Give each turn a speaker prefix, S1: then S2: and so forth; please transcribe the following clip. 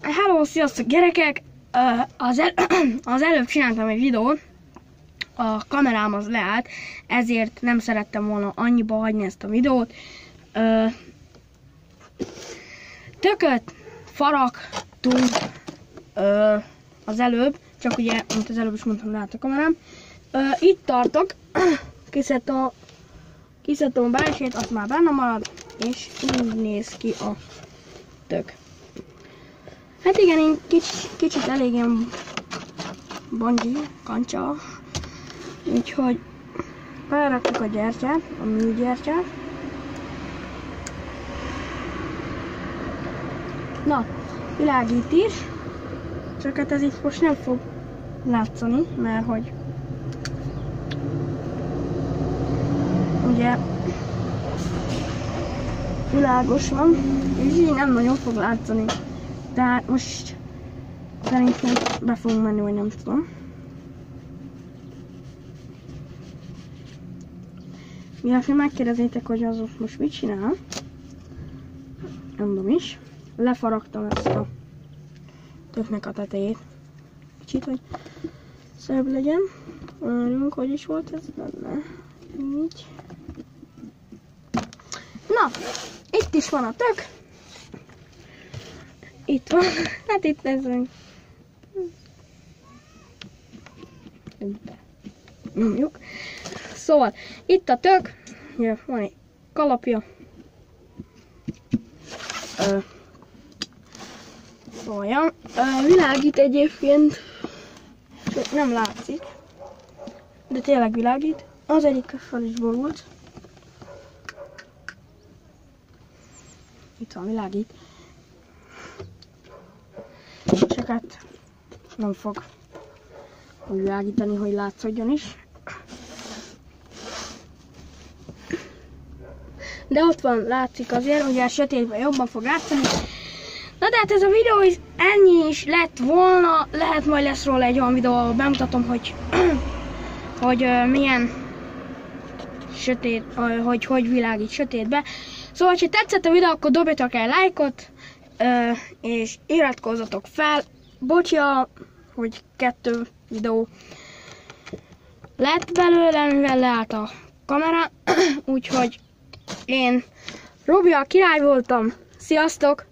S1: Hello, sziasztok gyerekek! Az előbb csináltam egy videót, a kamerám az leállt, ezért nem szerettem volna annyiba hagyni ezt a videót. Tököt faragtunk az előbb, csak ugye, mint az előbb is mondtam, leállt a kamerám. Itt tartok, kiszedtem a belsét, azt már benne marad, és így néz ki a tök. Hát igen, én kicsit elég ilyen bungee, kancsa, úgyhogy felraktuk a gyertyát, a műgyertyát. Na, világít is, csak hát ez itt most nem fog látszani, mert hogy ugye világos van, és így nem nagyon fog látszani. Tehát most szerintem be fogunk menni, vagy nem tudom. Miért megkérdezétek, hogy az most mit csinál? Mondom is. Lefaragtam ezt a töknek a tetejét. Kicsit, hogy szebb legyen. Várjunk, hogy is volt ez benne. Így. Na, itt is van a tök. Itt van, hát itt nézzünk. Nyomjuk. Szóval, itt a tök, van egy kalapja. Olyan. Világít egyébként, nem látszik, de tényleg világít. Az egyik fel is borult. Itt van, világít. Csak hát nem fog világítani, hogy látszódjon is. De ott van, látszik azért, hogy a sötétben jobban fog látszani. Na de hát ez a videó is ennyi is lett volna. Lehet majd lesz róla egy olyan videó, ahol bemutatom, hogy milyen sötét, hogy világít sötétbe. Szóval, ha tetszett a videó, akkor dobjatok el lájkot, és iratkozzatok fel. Bocsia, hogy 2 videó lett belőle, mivel leállt a kamera. Úgyhogy én Robi a király voltam. Sziasztok!